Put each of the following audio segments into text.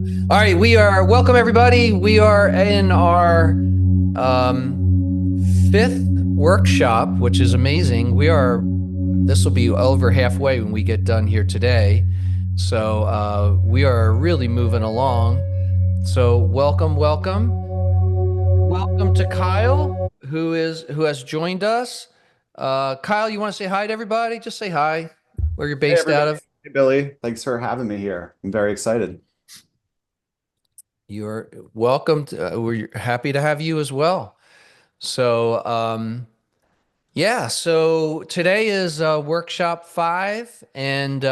All right, welcome everybody. We are in our fifth workshop, which is amazing. This will be over halfway when we get done here today. So we are really moving along. So welcome to Kyle, who has joined us. Kyle, you want to say hi to everybody? Just say hi, where you're Hey based out everybody. of. Hey Billy. Thanks for having me here. I'm very excited. You're welcome. We're happy to have you as well. So, yeah, so today is workshop five. And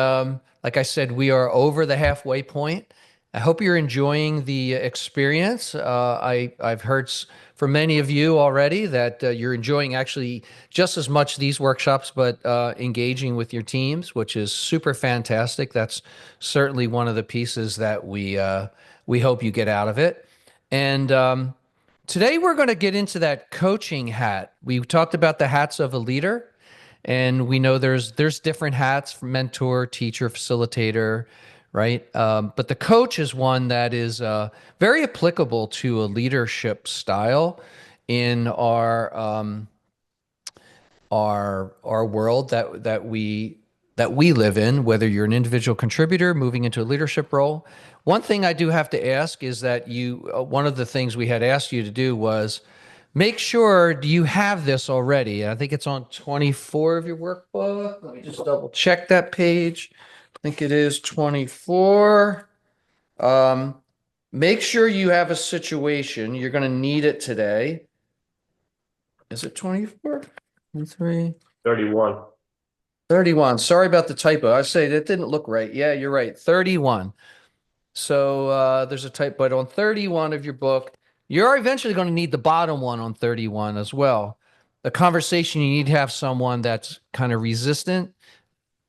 like I said, we are over the halfway point. I hope you're enjoying the experience. I've heard from many of you already that you're enjoying actually just as much these workshops, but engaging with your teams, which is super fantastic. That's certainly one of the pieces that we hope you get out of it. And today we're going to get into that coaching hat. We talked about the hats of a leader, and we know there's different hats from mentor, teacher, facilitator, right? But the coach is one that is very applicable to a leadership style in our world that we live in, whether you're an individual contributor moving into a leadership role. One thing I do have to ask is that one of the things we had asked you to do was make sure, do you have this already? I think it's on 24 of your workbook. Let me just double check that page. I think it is 24. Um, Make sure you have a situation. You're going to need it today. Is it 24? 3. 31. 31. Sorry about the typo. I say that didn't look right. Yeah, you're right. 31. So there's a typo, but on 31 of your book, you're eventually going to need the bottom one on 31 as well. The conversation, you need to have someone that's kind of resistant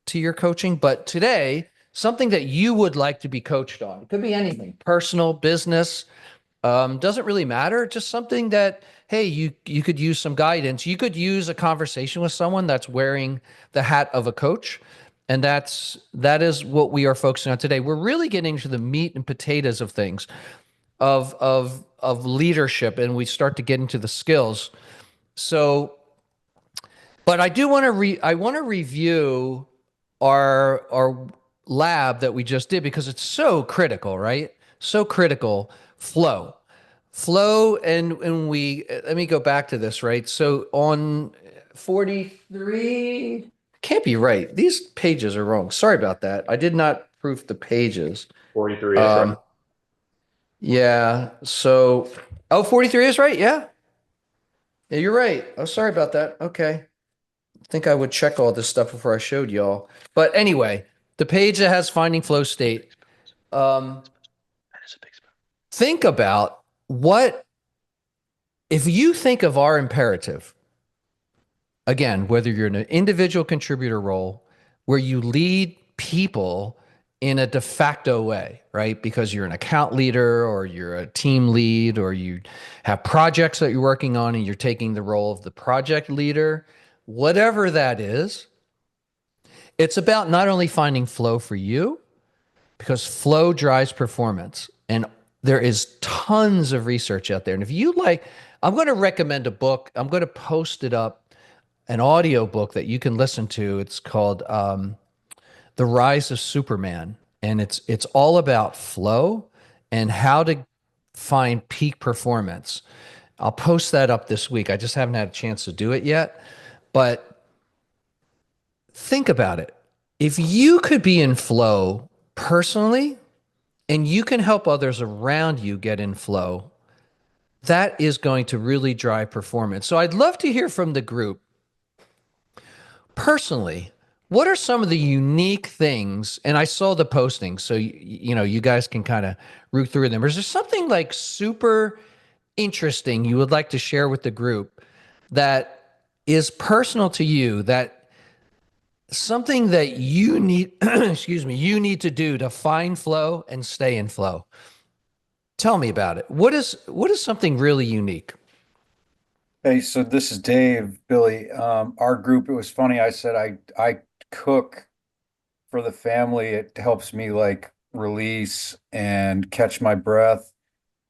to your coaching. But today, something that you would like to be coached on. It could be anything, personal, business, doesn't really matter. Just something that, hey, you could use some guidance. You could use a conversation with someone that's wearing the hat of a coach. And that is what we are focusing on today. We're really getting to the meat and potatoes of things, of leadership, and we start to get into the skills. So, but I do want to I want to review our lab that we just did because it's so critical, right? So critical. Flow, and we let me go back to this, right? So on 43, can't be right. These pages are wrong. Sorry about that. I did not proof the pages. 43 is right. Um, yeah. So, oh, 43 is right. Yeah. Yeah, you're right. Oh, sorry about that. Okay. I think I would check all this stuff before I showed y'all. But anyway, the page that has finding flow state. Um, think about what if you think of our imperative, again, whether you're in an individual contributor role where you lead people in a de facto way, right? Because you're an account leader or you're a team lead or you have projects that you're working on and you're taking the role of the project leader, whatever that is, it's about not only finding flow for you, because flow drives performance. And there is tons of research out there. And if you like, I'm going to recommend a book. I'm going to post it up, an audio book that you can listen to. It's called The Rise of Superman. And it's all about flow and how to find peak performance. I'll post that up this week. I just haven't had a chance to do it yet. But think about it. If you could be in flow personally, and you can help others around you get in flow, that is going to really drive performance. So I'd love to hear from the group personally. What are some of the unique things? And I saw the posting, so you guys can kind of root through them. Is there something like super interesting you would like to share with the group that is personal to you, that something that you need, excuse me, you need to do to find flow and stay in flow? Tell me about it. What is something really unique? Hey, so this is Dave, Billy. Our group, it was funny. I said I cook for the family. It helps me like release, and catch my breath.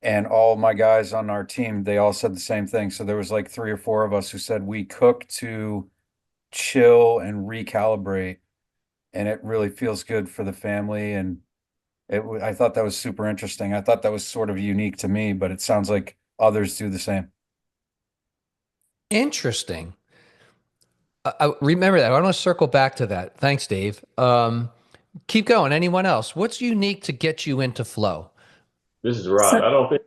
And all my guys on our team, they all said the same thing. So there was like 3 or 4 of us who said we cook to chill and recalibrate, and it really feels good for the family. And I thought that was super interesting. I thought that was sort of unique to me, but it sounds like others do the same. Interesting. I remember that. I want to circle back to that. Thanks, Dave. Keep going. Anyone else? What's unique to get you into flow? This is Rod. So I don't think.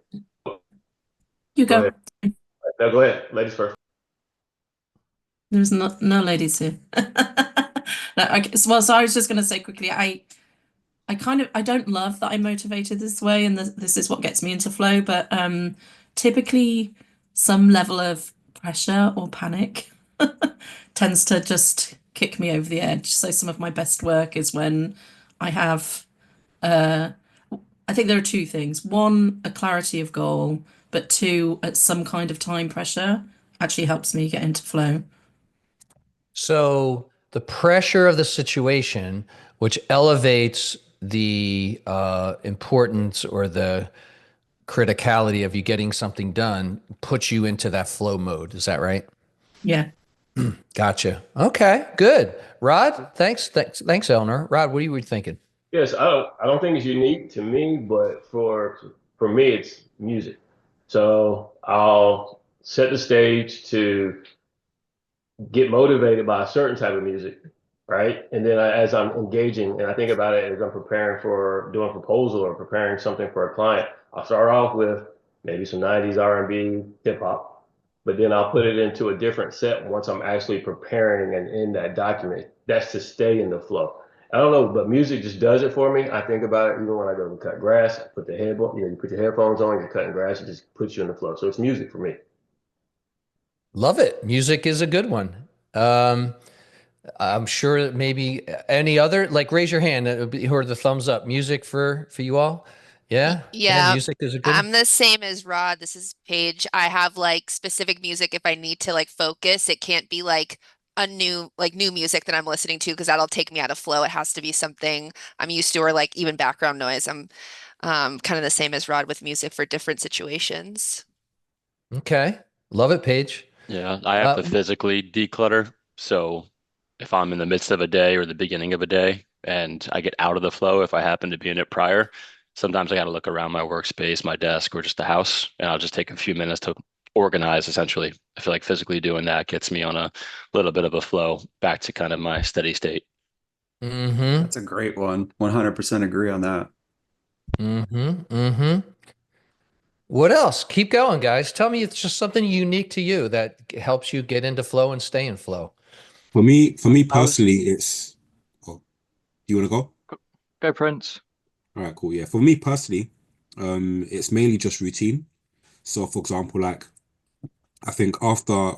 you Go go. ahead. No, go ahead. Ladies first. There's no ladies here. No, so I was just going to say quickly, I don't love that I'm motivated this way, and this is what gets me into flow. But typically, some level of pressure or panic tends to just kick me over the edge. So some of my best work is when I have, I think there are two things. One, a clarity of goal, but two, at some kind of time pressure actually helps me get into flow. So the pressure of the situation, which elevates the importance or the criticality of you getting something done, puts you into that flow mode. Is that right? Yeah. Gotcha. Okay, good. Rod, thanks, Eleanor. Rod, what are you thinking? Yes, I don't think it's unique to me, but for me, it's music. So I'll set the stage to get motivated by a certain type of music, right? And then as I'm engaging, and I think about it as I'm preparing for doing a proposal or preparing something for a client, I'll start off with maybe some 90s R&B, hip hop, but then I'll put it into a different set once I'm actually preparing and in that document. That's to stay in the flow. I don't know, but music just does it for me. I think about it even when I go to cut grass, I put the headphone, you put your headphones on, you're cutting grass, it just puts you in the flow. So it's music for me. Love it. Music is a good one. Um, I'm sure that maybe any other, like raise your hand who are the thumbs up. Music for you all? Yeah? Yeah, Yeah, music is a good one. I'm the same as Rod. This is Paige. I have like specific music if I need to like focus. It can't be like a new music that I'm listening to because that'll take me out of flow. It has to be something I'm used to or like even background noise. I'm kind of the same as Rod with music for different situations. Okay. Love it, Paige. Yeah, I have to Uh, physically declutter. So if I'm in the midst of a day or the beginning of a day and I get out of the flow, if I happen to be in it prior, sometimes I got to look around my workspace, my desk, or just the house, and I'll just take a few minutes to organize essentially. I feel like physically doing that gets me on a little bit of a flow back to kind of my steady state. mm-hmm. That's a great one. 100% agree on that. Mm-hmm. Mm-hmm. What else? Keep going, guys. Tell me it's just something unique to you that helps you get into flow and stay in flow. For me I was personally, it's. Oh, do you want to go? Go Prince. All right, cool. Yeah, for me personally, it's mainly just routine. So, for example, like I think after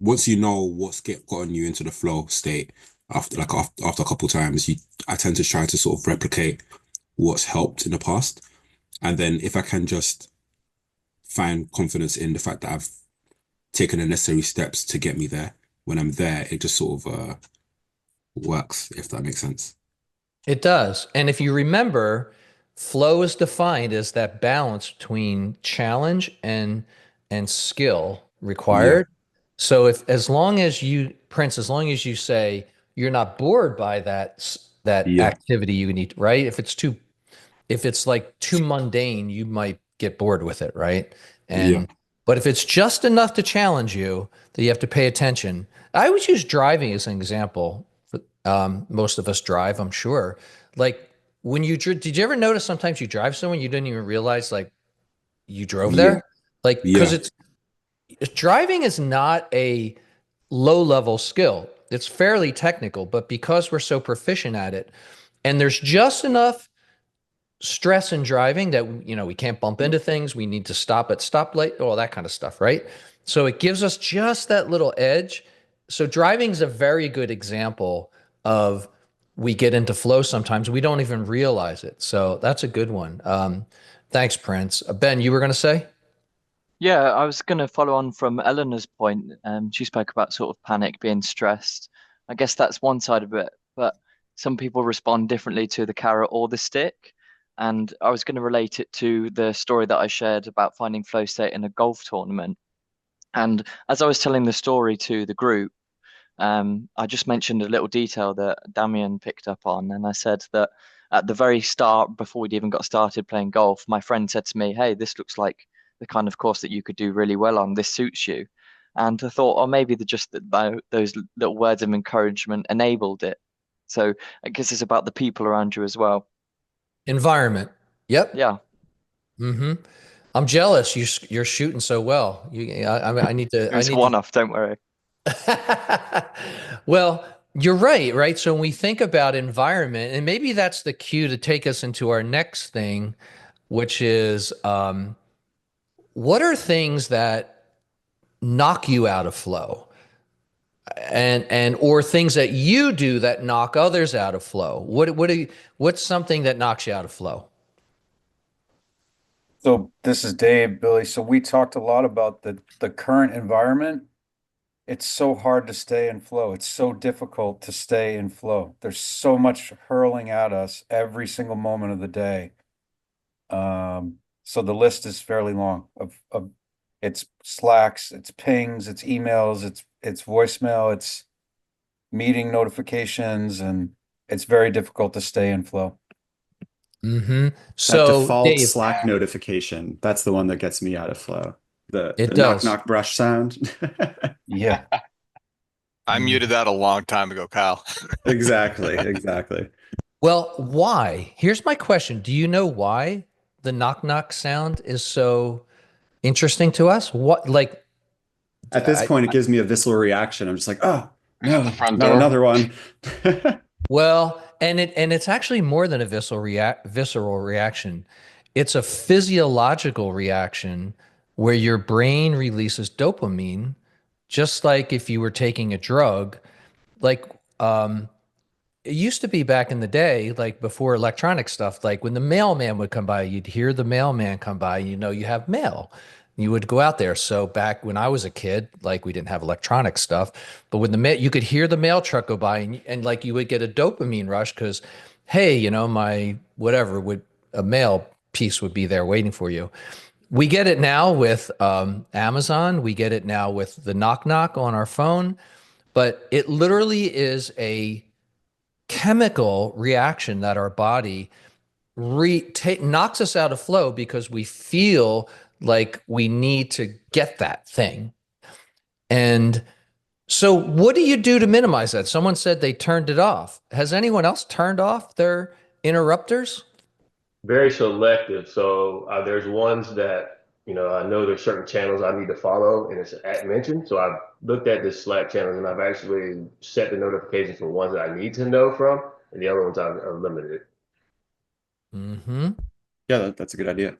once you know what's gotten you into the flow state, after a couple times, I tend to try to sort of replicate what's helped in the past, and then if I can just find confidence in the fact that I've taken the necessary steps to get me there. When I'm there, it just sort of works, if that makes sense. It does. And if you remember, flow is defined as that balance between challenge and skill Yeah, required. So if as long as you, Prince, as long as you say you're not bored by that yeah, activity you need, right? If it's like too mundane, you might get bored with it, right? yeah, But if it's just enough to challenge you that you have to pay attention. I always use driving as an example. Most of us drive, I'm sure. Like when did you ever notice sometimes you drive somewhere you didn't even realize like you drove yeah, there? Like, because yeah, driving is not a low level skill. It's fairly technical, but because we're so proficient at it, and there's just enough stress in driving that we can't bump into things, we need to stop at stoplight, all that kind of stuff, right? So it gives us just that little edge. So driving is a very good example of we get into flow sometimes we don't even realize it. So that's a good one. Thanks, Prince. Ben, you were going to say? Yeah, I was going to follow on from Eleanor's point. She spoke about sort of panic, being stressed. I guess that's one side of it, but some people respond differently to the carrot or the stick. And I was going to relate it to the story that I shared about finding flow state in a golf tournament. And as I was telling the story to the group, I just mentioned a little detail that Damien picked up on. And I said that at the very start, before we'd even got started playing golf, my friend said to me, "Hey, this looks like the kind of course that you could do really well on. This suits you." And I thought, oh, maybe those little words of encouragement enabled it. So I guess it's about the people around you as well. Environment. Yep. Yeah. Mm-hmm. I'm jealous. You're shooting so well. I need to. It's a one-off, don't worry. Well, you're right, right? So when we think about environment, and maybe that's the cue to take us into our next thing, which is what are things that knock you out of flow? And or things that you do that knock others out of flow. What's something that knocks you out of flow? So this is Dave, Billy. So we talked a lot about the current environment. It's so hard to stay in flow. It's so difficult to stay in flow. There's so much hurling at us every single moment of the day. So the list is fairly long of it's Slacks, it's pings, it's emails, it's voicemail, it's meeting notifications, and it's very difficult to stay in flow. Mm-hmm. That So default Dave, Slack notification, that's the one that gets me out of flow. The It knock does. knock brush sound. Yeah. I muted that a long time ago, Kyle. Exactly, exactly. well, why? Here's my question. Do you know why the knock knock sound is so interesting to us? What, like, At this I- point, it gives me a visceral reaction. I'm just like, oh, no, the front not door. another one. well, and it's actually more than a visceral reaction. It's a physiological reaction where your brain releases dopamine, just like if you were taking a drug. Like, it used to be back in the day, like before electronic stuff, like when the mailman would come by, you'd hear the mailman come by, you know, you have mail. You would go out there. So back when I was a kid, like we didn't have electronic stuff, but when the mail, you could hear the mail truck go by and like you would get a dopamine rush because, hey, you know, my whatever would a mail piece would be there waiting for you. We get it now with Amazon. We get it now with the knock knock on our phone, but it literally is a chemical reaction that our body knocks us out of flow because we feel like we need to get that thing. And so what do you do to minimize that? Someone said they turned it off. Has anyone else turned off their interrupters? Very selective. So there's ones that, I know there's certain channels I need to follow and it's at mention. So I've looked at the Slack channels and I've actually set the notifications for ones that I need to know from, and the other ones I've limited. Mm-hmm. Yeah, that's a good idea.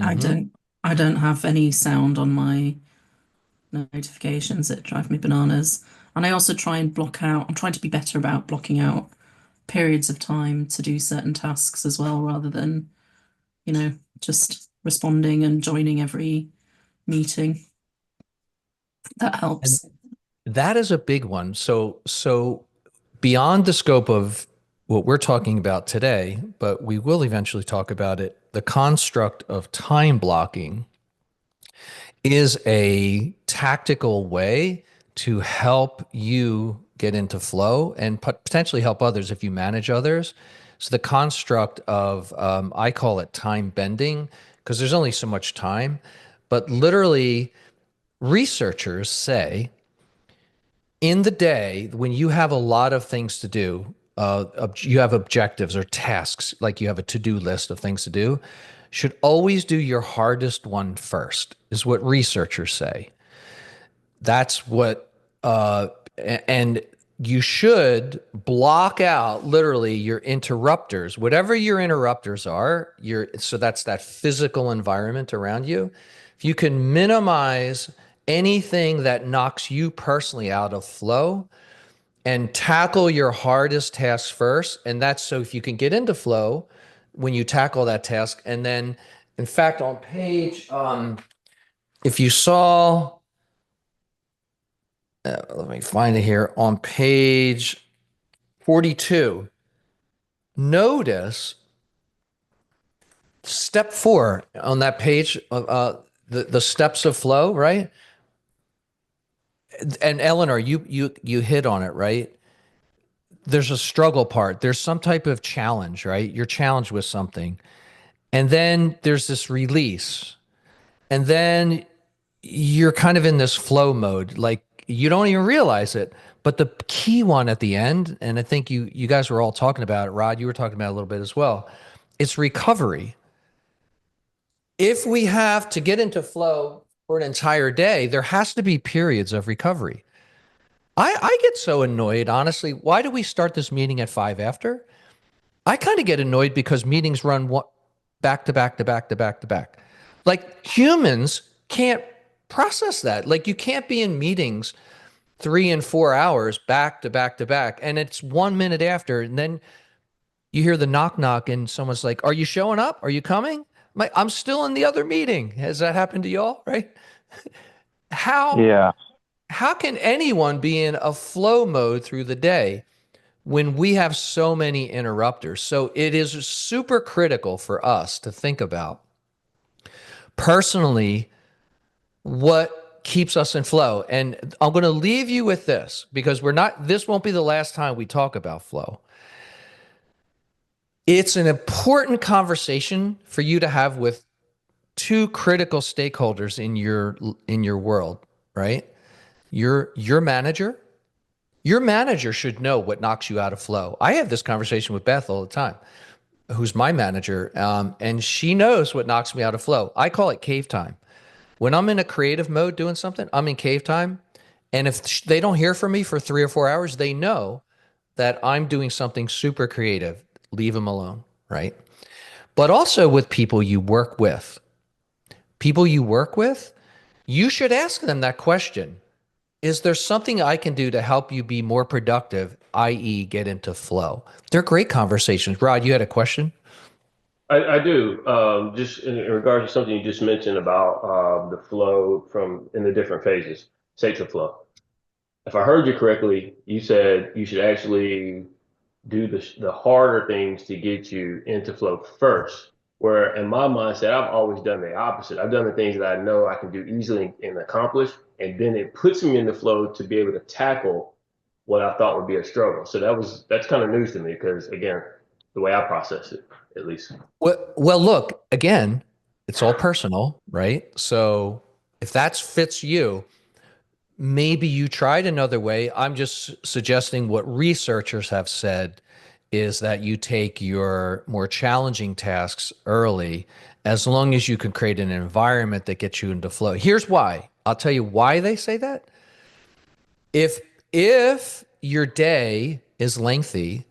I don't have any sound on my notifications that drive me bananas. And I also try and block out, I'm trying to be better about blocking out periods of time to do certain tasks as well, rather than, just responding and joining every meeting. That helps. That is a big one. So beyond the scope of what we're talking about today, but we will eventually talk about it, the construct of time blocking is a tactical way to help you get into flow and potentially help others if you manage others. So the construct of, I call it time bending, because there's only so much time, but literally researchers say in the day when you have a lot of things to do, you have objectives or tasks, like you have a to-do list of things to do, should always do your hardest one first, is what researchers say. That's what, and you should block out literally your interrupters, whatever your interrupters are, so that's that physical environment around you. If you can minimize anything that knocks you personally out of flow and tackle your hardest tasks first, and that's so if you can get into flow when you tackle that task. And then, in fact, on page, if you saw, let me find it here, on page 42, notice step 4 on that page, the steps of flow, right? And Eleanor, you hit on it, right? There's a struggle part. There's some type of challenge, right? You're challenged with something. And then there's this release. And then you're kind of in this flow mode. Like you don't even realize it. But the key one at the end, and I think you guys were all talking about it, Rod, you were talking about it a little bit as well. It's recovery. If we have to get into flow for an entire day, there has to be periods of recovery. I get so annoyed, honestly. Why do we start this meeting at 5 after? I kind of get annoyed because meetings run back to back to back to back to back. Like humans can't process that. Like you can't be in meetings 3 and 4 hours back to back to back. And it's 1 minute after. And then you hear the knock knock and someone's like, are you showing up? Are you coming? I'm still in the other meeting. Has that happened to y'all? Right? Yeah. How can anyone be in a flow mode through the day when we have so many interrupters? So it is super critical for us to think about personally what keeps us in flow. And I'm going to leave you with this because this won't be the last time we talk about flow. It's an important conversation for you to have with 2 critical stakeholders in your world, right? Your manager. Your manager should know what knocks you out of flow. I have this conversation with Beth all the time, who's my manager, and she knows what knocks me out of flow. I call it cave time. When I'm in a creative mode doing something, I'm in cave time. And if they don't hear from me for 3 or 4 hours, they know that I'm doing something super creative. Leave them alone, right? But also with people you work with. People you work with, you should ask them that question. Is there something I can do to help you be more productive, i.e. get into flow? They're great conversations. Rod, you had a question? I do. Just in regards to something you just mentioned about the flow in the different phases, states of flow. If I heard you correctly, you said you should actually do the harder things to get you into flow first. Where in my mindset, I've always done the opposite. I've done the things that I know I can do easily and accomplish, and then it puts me in the flow to be able to tackle what I thought would be a struggle. So that's kind of news to me because again, the way I process it, at least. Well, look, again, it's all personal, right? So if that fits you, maybe you tried another way. I'm just suggesting what researchers have said is that you take your more challenging tasks early, as long as you can create an environment that gets you into flow. Here's why. I'll tell you why they say that. If your day is lengthy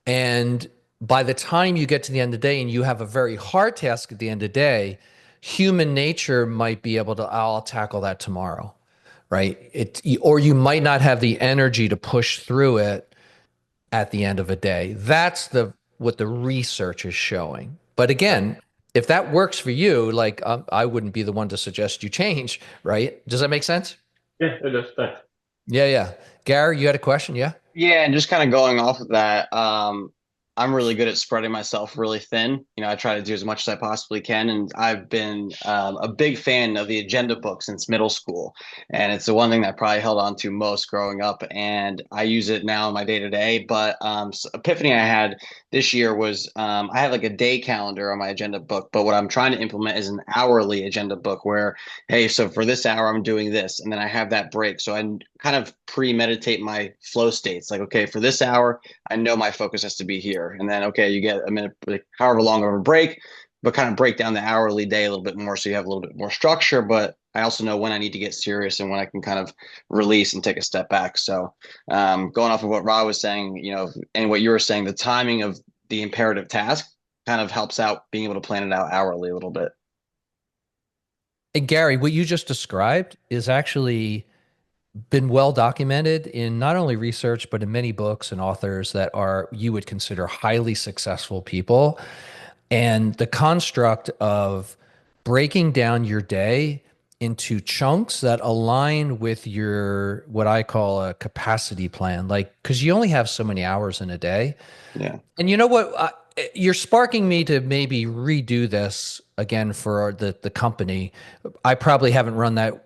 and by the time you get to the end of the day and you have a very hard task at the end of the day, human nature might be able to, I'll tackle that tomorrow, right? Or you might not have the energy to push through it at the end of a day. That's what the research is showing. But again, if that works for you, like I wouldn't be the one to suggest you change, right? Does that make sense? Yeah, it does. Thanks. Yeah. Gary, you had a question? Yeah. Yeah, and just kind of going off of that, I'm really good at spreading myself really thin. I try to do as much as I possibly can, and I've been a big fan of the agenda book since middle school, and it's the one thing that I probably held on to most growing up, and I use it now in my day to day. But epiphany I had this year was I have like a day calendar on my agenda book, but what I'm trying to implement is an hourly agenda book where, hey, so for this hour I'm doing this, and then I have that break, so I kind of premeditate my flow states. Like, okay, for this hour, I know my focus has to be here. And then, okay, you get a minute, however long of a break, but kind of break down the hourly day a little bit more so you have a little bit more structure. But I also know when I need to get serious and when I can kind of release and take a step back. So going off of what Rod was saying, and what you were saying, the timing of the imperative task kind of helps out being able to plan it out hourly a little bit. And Gary, what you just described is actually been well documented in not only research, but in many books and authors that you would consider highly successful people. And the construct of breaking down your day into chunks that align with your, what I call a capacity plan, like, because you only have so many hours in a day. Yeah. And you know what? you're sparking me to maybe redo this again for the company. I probably haven't run that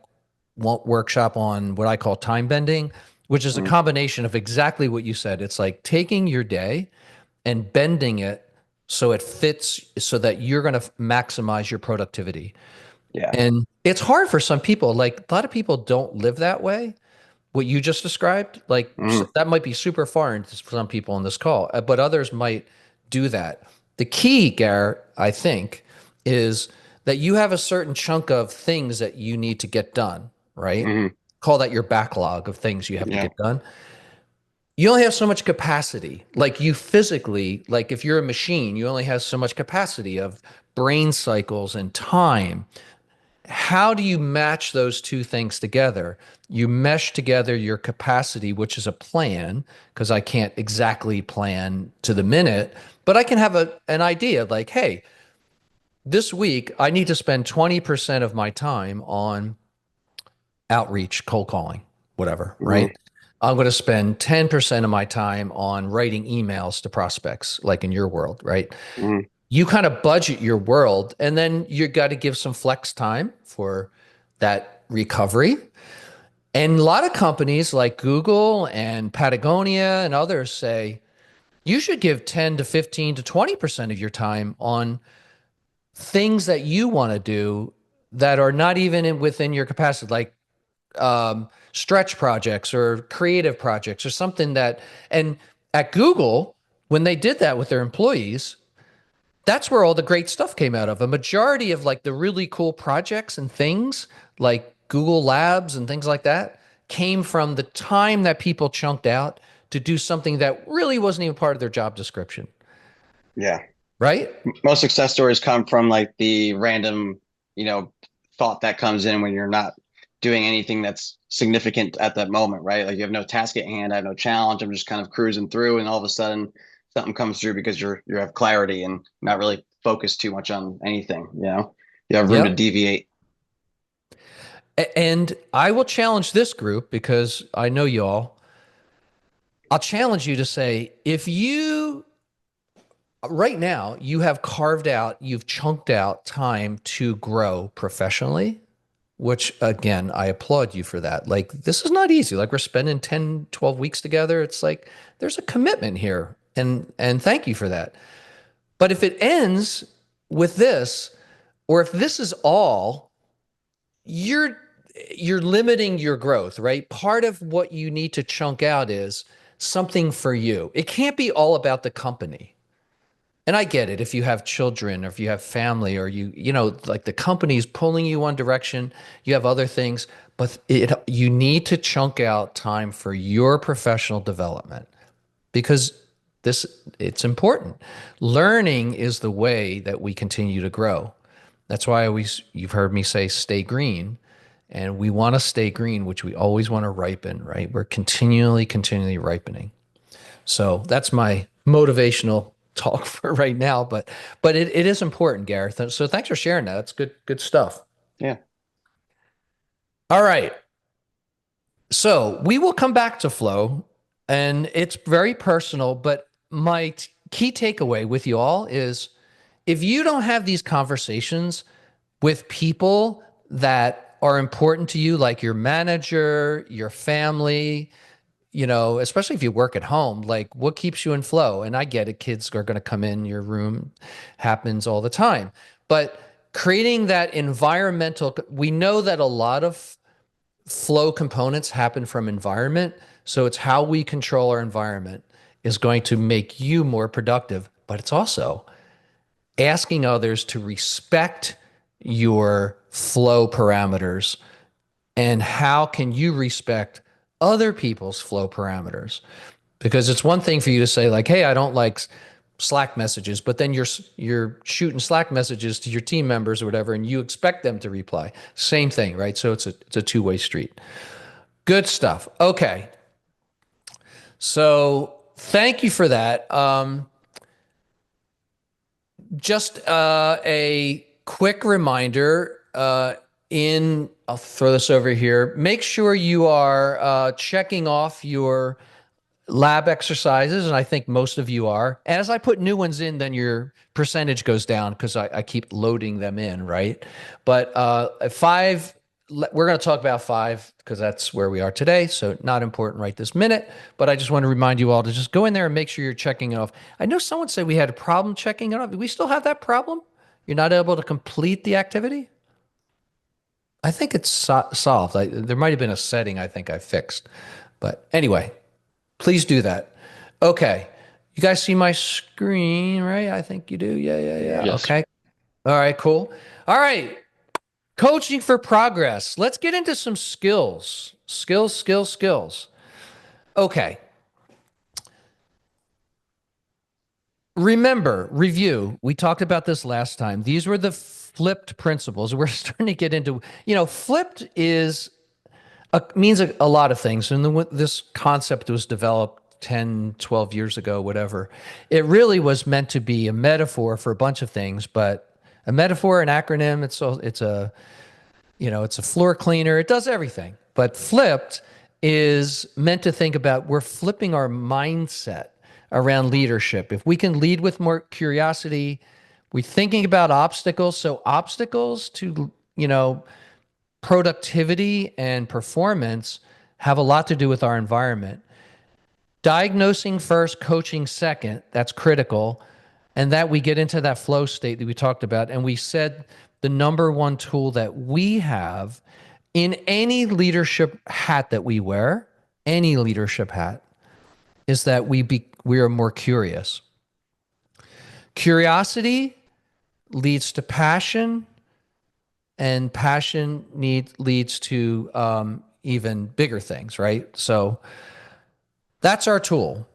workshop on what I call time bending, which is a combination of exactly what you said. It's like taking your day and bending it so it fits so that you're going to maximize your productivity. Yeah. And it's hard for some people. Like a lot of people don't live that way. What you just described, like that might be super foreign to some people on this call, but others might do that. The key, Garrett, I think, is that you have a certain chunk of things that you need to get done, right? Call that your backlog of things you have to get done. You only have so much capacity. Like you physically, like if you're a machine, you only have so much capacity of brain cycles and time. How do you match those two things together? You mesh together your capacity, which is a plan, because I can't exactly plan to the minute, but I can have an idea like, hey, this week I need to spend 20% of my time on outreach, cold calling, whatever, right? I'm going to spend 10% of my time on writing emails to prospects, like in your world, right? You kind of budget your world, and then you got to give some flex time for that recovery. And a lot of companies like Google and Patagonia and others say you should give 10 to 15 to 20% of your time on things that you want to do that are not even within your capacity, like stretch projects or creative projects or something that, and at Google, when they did that with their employees, that's where all the great stuff came out of. A majority of like the really cool projects and things like Google Labs and things like that came from the time that people chunked out to do something that really wasn't even part of their job description. Yeah. Right? Most success stories come from like the random, thought that comes in when you're not doing anything that's significant at that moment, right? Like you have no task at hand, I have no challenge. I'm just kind of cruising through, and all of a sudden something comes through because you have clarity and not really focused too much on anything. You have room to deviate. And I will challenge this group because I know y'all. I'll challenge you to say, if you right now you have carved out, you've chunked out time to grow professionally, which again, I applaud you for that. Like, this is not easy. Like, we're spending 10, 12 weeks together. It's like, there's a commitment here. And thank you for that. But if it ends with this, or if this is all, you're limiting your growth, right? Part of what you need to chunk out is something for you. It can't be all about the company. And I get it. If you have children or if you have family or like the company's pulling you one direction, you have other things, but you need to chunk out time for your professional development because it's important. Learning is the way that we continue to grow. That's why you've heard me say, stay green. And we want to stay green, which we always want to ripen, right? We're continually ripening. So that's my motivational talk for right now, but it is important, Gareth. So thanks for sharing that. That's good stuff. Yeah. All right. So we will come back to flow, and it's very personal, but my key takeaway with you all is if you don't have these conversations with people that are important to you, like your manager, your family, especially if you work at home, like what keeps you in flow? And I get it. Kids are going to come in your room, happens all the time, but creating that we know that a lot of flow components happen from environment. So it's how we control our environment is going to make you more productive, but it's also asking others to respect your flow parameters. And how can you respect other people's flow parameters? Because it's one thing for you to say like, hey, I don't like Slack messages, but then you're shooting Slack messages to your team members or whatever, and you expect them to reply. Same thing, right? So it's a two-way street. Good stuff. Okay. So thank you for that. Just a quick reminder, I'll throw this over here. Make sure you are checking off your lab exercises, and I think most of you are. As I put new ones in, then your percentage goes down because I keep loading them in, right? But 5, we're going to talk about 5 because that's where we are today. So not important right this minute, but I just want to remind you all to just go in there and make sure you're checking it off. I know someone said we had a problem checking it off. Do we still have that problem? You're not able to complete the activity? I think it's solved. There might have been a setting I think I fixed. But anyway, please do that. Okay. You guys see my screen, right? I think you do. Yeah. Yes. Okay. All right, cool. All right. Coaching for progress. Let's get into some skills. Skills. Okay. Remember, review. We talked about this last time. These were the flipped principles. We're starting to get into, flipped means a lot of things. And this concept was developed 10, 12 years ago, whatever. It really was meant to be a metaphor for a bunch of things, but a metaphor, an acronym, it's a floor cleaner. It does everything. But flipped is meant to think about, we're flipping our mindset around leadership. If we can lead with more curiosity, we're thinking about obstacles. So obstacles to, productivity and performance have a lot to do with our environment. Diagnosing first, coaching second, that's critical. And that we get into that flow state that we talked about. And we said the number one tool that we have in any leadership hat that we wear, any leadership hat, is that we are more curious. Curiosity leads to passion, and passion leads to even bigger things, right? So that's our tool.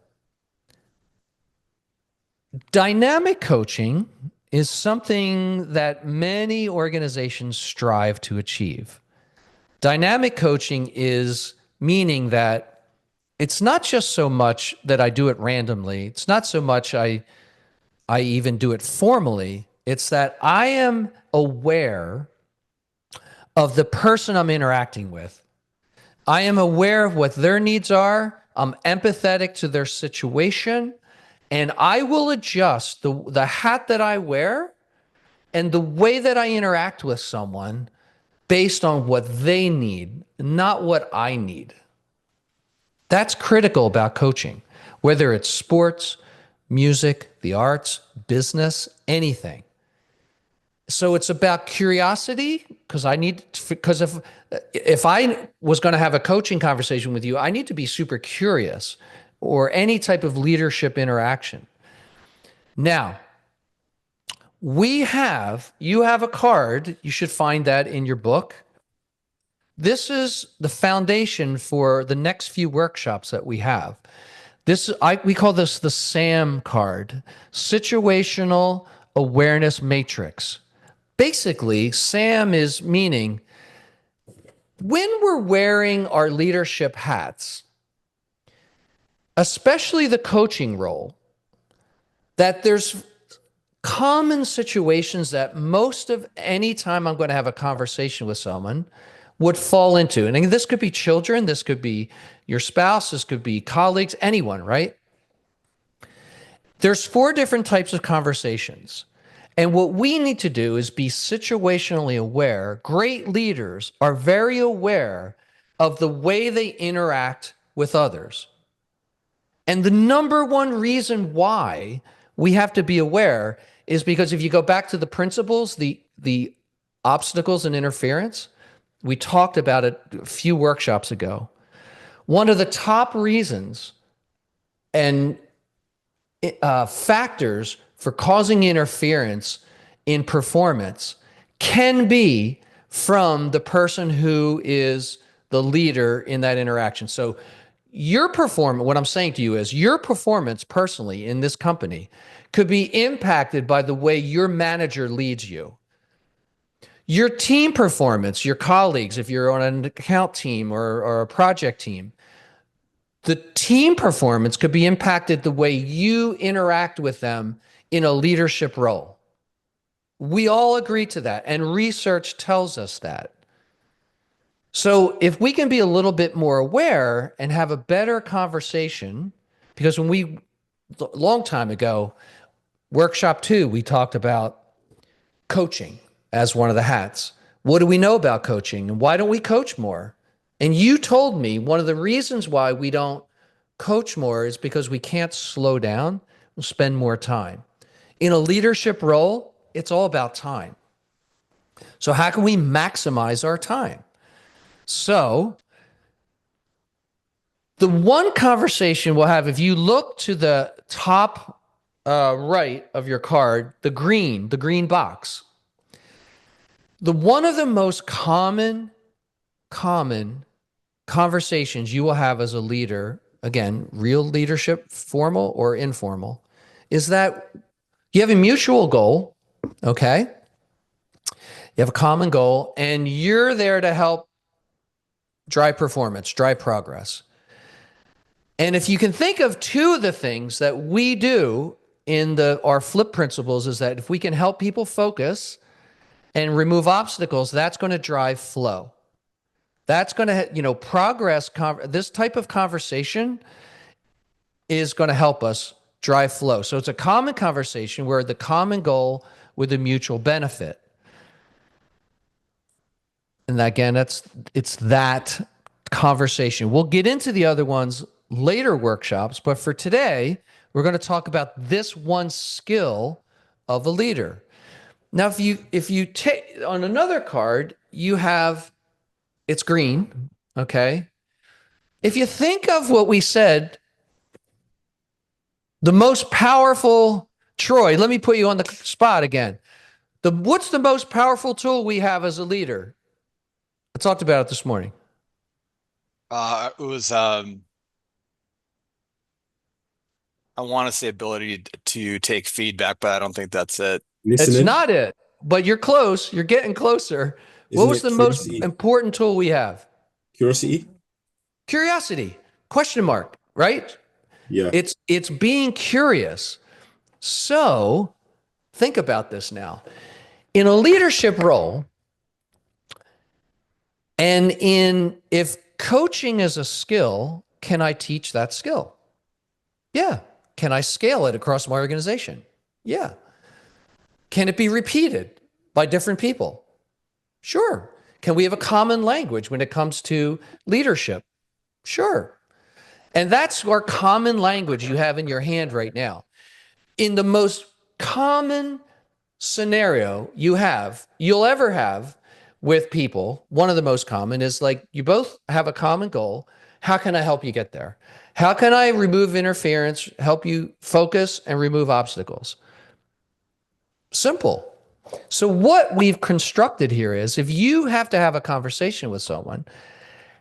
Dynamic coaching is something that many organizations strive to achieve. Dynamic coaching is meaning that it's not just so much that I do it randomly. It's not so much I even do it formally. It's that I am aware of the person I'm interacting with. I am aware of what their needs are. I'm empathetic to their situation. And I will adjust the hat that I wear and the way that I interact with someone based on what they need, not what I need. That's critical about coaching, whether it's sports, music, the arts, business, anything. So it's about curiosity, because if I was going to have a coaching conversation with you, I need to be super curious, or any type of leadership interaction. Now, you have a card. You should find that in your book. This is the foundation for the next few workshops that we have. We call this the SAM card, Situational Awareness Matrix. Basically, SAM is meaning when we're wearing our leadership hats, especially the coaching role, that there's common situations that most of any time I'm going to have a conversation with someone would fall into. And this could be children, this could be your spouse, this could be colleagues, anyone, right? There's 4 different types of conversations. And what we need to do is be situationally aware. Great leaders are very aware of the way they interact with others. And the number one reason why we have to be aware is because if you go back to the principles, the obstacles and interference, we talked about it a few workshops ago. One of the top reasons and factors for causing interference in performance can be from the person who is the leader in that interaction. So your performance, what I'm saying to you is your performance personally in this company could be impacted by the way your manager leads you. Your team performance, your colleagues, if you're on an account team or a project team, the team performance could be impacted the way you interact with them in a leadership role. We all agree to that, and research tells us that. So if we can be a little bit more aware and have a better conversation Because when we, long time ago, workshop 2, we talked about coaching as one of the hats. What do we know about coaching and why don't we coach more? And you told me one of the reasons why we don't coach more is because we can't slow down and spend more time. In a leadership role, it's all about time. So how can we maximize our time? So the one conversation we'll have, if you look to the top right of your card, the green box, one of the most common conversations you will have as a leader, again, real leadership, formal or informal, is that you have a mutual goal, okay? You have a common goal, and you're there to help drive performance, drive progress. And if you can think of 2 of the things that we do in our flip principles, is that if we can help people focus and remove obstacles, that's going to drive flow. That's going to, progress. This type of conversation is going to help us drive flow. So it's a common conversation where the common goal with a mutual benefit. And again, it's that conversation. We'll get into the other ones later workshops, but for today, we're going to talk about this one skill of a leader. Now, if you take on another card, you have, it's green, okay? If you think of what we said, the most powerful, Troy, let me put you on the spot again. What's the most powerful tool we have as a leader? I talked about it this morning. It was I want to say ability to take feedback, but I don't think that's it. Listening. It's not it, but you're close. You're getting closer. Isn't What was it the most curiosity? important tool we have? Curiosity? Curiosity, question mark, right? Yeah. It's being curious. So think about this now. In a leadership role, and if coaching is a skill, can I teach that skill? Yeah. Can I scale it across my organization? Yeah. Can it be repeated by different people? Sure. Can we have a common language when it comes to leadership? Sure. And that's our common language you have in your hand right now. In the most common scenario you'll ever have with people, one of the most common is like, you both have a common goal. How can I help you get there? How can I remove interference, help you focus and remove obstacles? Simple. So what we've constructed here is, if you have to have a conversation with someone,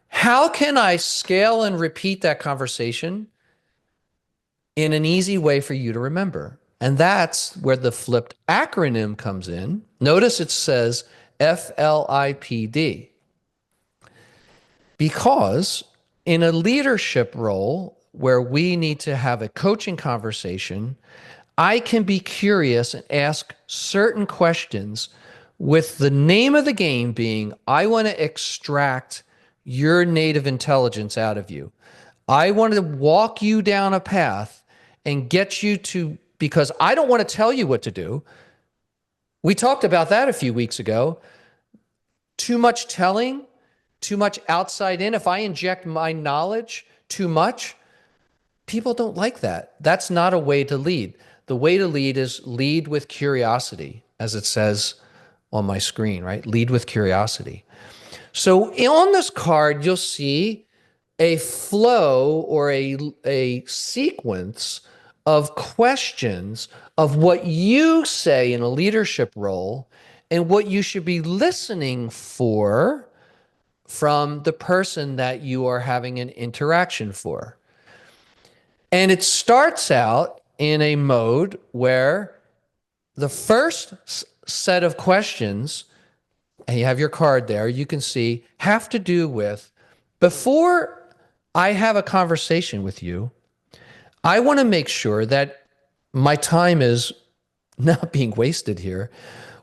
how can I scale and repeat that conversation in an easy way for you to remember? And that's where the flipped acronym comes in. Notice it says FLIPD. Because in a leadership role where we need to have a coaching conversation, I can be curious and ask certain questions with the name of the game being, I want to extract your native intelligence out of you. I want to walk you down a path and get you to, because I don't want to tell you what to do. We talked about that a few weeks ago. Too much telling, too much outside in. If I inject my knowledge too much, people don't like that. That's not a way to lead. The way to lead is lead with curiosity, as it says on my screen, right? Lead with curiosity. So on this card, you'll see a flow or a sequence of questions of what you say in a leadership role and what you should be listening for from the person that you are having an interaction for. And it starts out in a mode where the first set of questions, and you have your card there, you can see, have to do with, before I have a conversation with you, I want to make sure that my time is not being wasted here.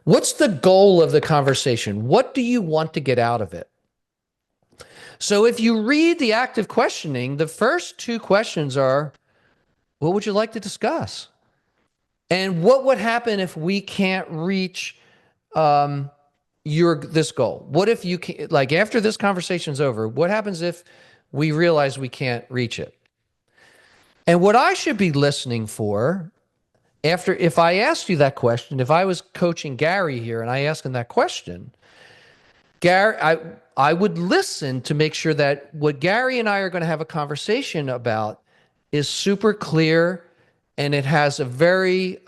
What's the goal of the conversation? What do you want to get out of it? So if you read the active questioning, the first two questions are, What would you like to discuss? And what would happen if we can't reach this goal? What if you can, like, after this conversation's over, what happens if we realize we can't reach it? And what I should be listening for if I asked you that question, if I was coaching Gary here and I asked him that question, Gary, I would listen to make sure that what Gary and I are going to have a conversation about is super clear, and it has a very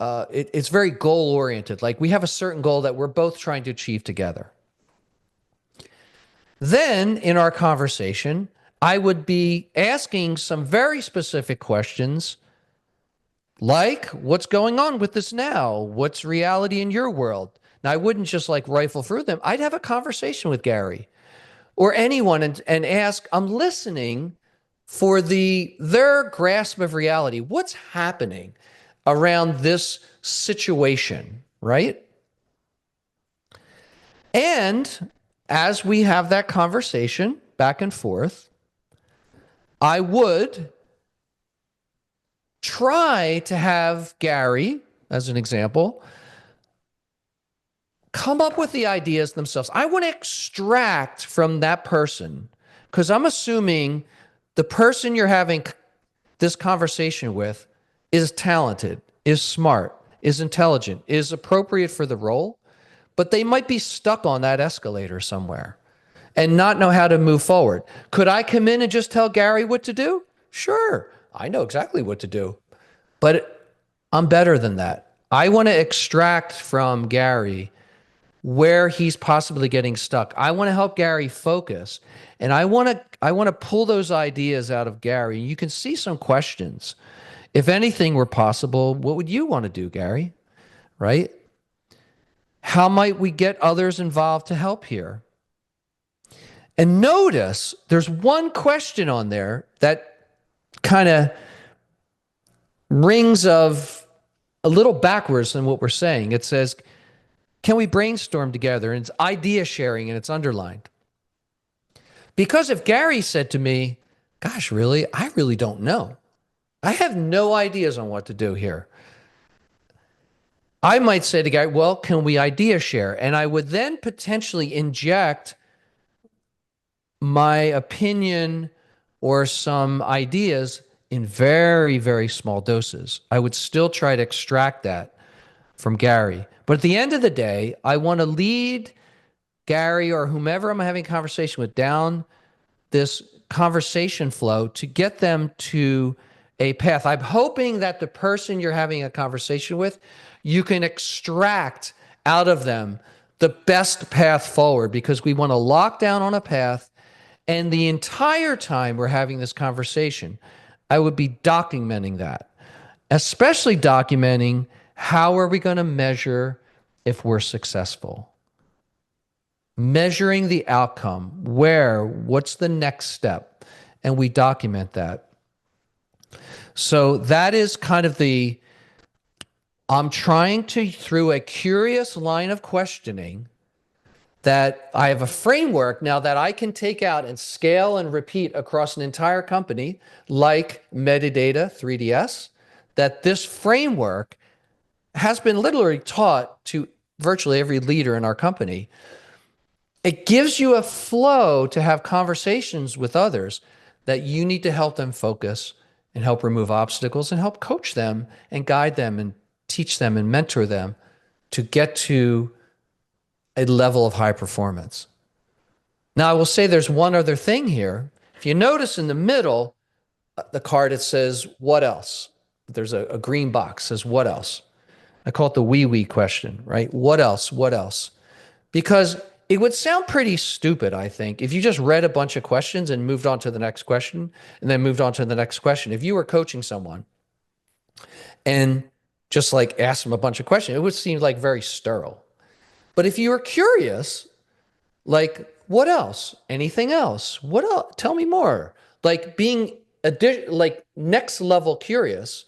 it's very goal oriented. Like, we have a certain goal that we're both trying to achieve together. Then in our conversation, I would be asking some very specific questions, like, what's going on with this now? What's reality in your world? Now, I wouldn't just like rifle through them. I'd have a conversation with Gary or anyone and ask, I'm listening for their grasp of reality. What's happening around this situation, right? And as we have that conversation back and forth, I would try to have Gary, as an example, come up with the ideas themselves. I want to extract from that person, because I'm assuming the person you're having this conversation with is talented, is smart, is intelligent, is appropriate for the role, but they might be stuck on that escalator somewhere and not know how to move forward. Could I come in and just tell Gary what to do? Sure. I know exactly what to do, but I'm better than that. I want to extract from Gary where he's possibly getting stuck. I want to help Gary focus, and I want to pull those ideas out of Gary. You can see some questions. If anything were possible, what would you want to do, Gary? Right? How might we get others involved to help here? And notice there's one question on there that kind of rings of a little backwards than what we're saying. It says, can we brainstorm together? And it's idea sharing, and it's underlined. Because if Gary said to me, gosh, really, I really don't know. I have no ideas on what to do here. I might say to Gary, well, can we idea share? And I would then potentially inject my opinion or some ideas in very, very small doses. I would still try to extract that from Gary. But at the end of the day, I want to lead Gary or whomever I'm having a conversation with down this conversation flow to get them to a path. I'm hoping that the person you're having a conversation with, you can extract out of them the best path forward, because we want to lock down on a path. And the entire time we're having this conversation, I would be documenting that, especially documenting how are we going to measure if we're successful. Measuring the outcome, what's the next step? And we document that. So that is kind of I'm trying to, through a curious line of questioning, that I have a framework now that I can take out and scale and repeat across an entire company, like Medidata 3DS, that this framework has been literally taught to virtually every leader in our company. It gives you a flow to have conversations with others that you need to help them focus and help remove obstacles and help coach them and guide them and teach them and mentor them to get to a level of high performance. Now, I will say there's one other thing here. If you notice in the middle, the card, it says, what else? There's a green box, says, what else? I call it the wee question, right? What else? What else? Because it would sound pretty stupid, I think, if you just read a bunch of questions and moved on to the next question and then moved on to the next question. If you were coaching someone and just like asked them a bunch of questions, it would seem like very sterile. But if you were curious, like, what else? Anything else? What else? Tell me more. Like being like next level curious,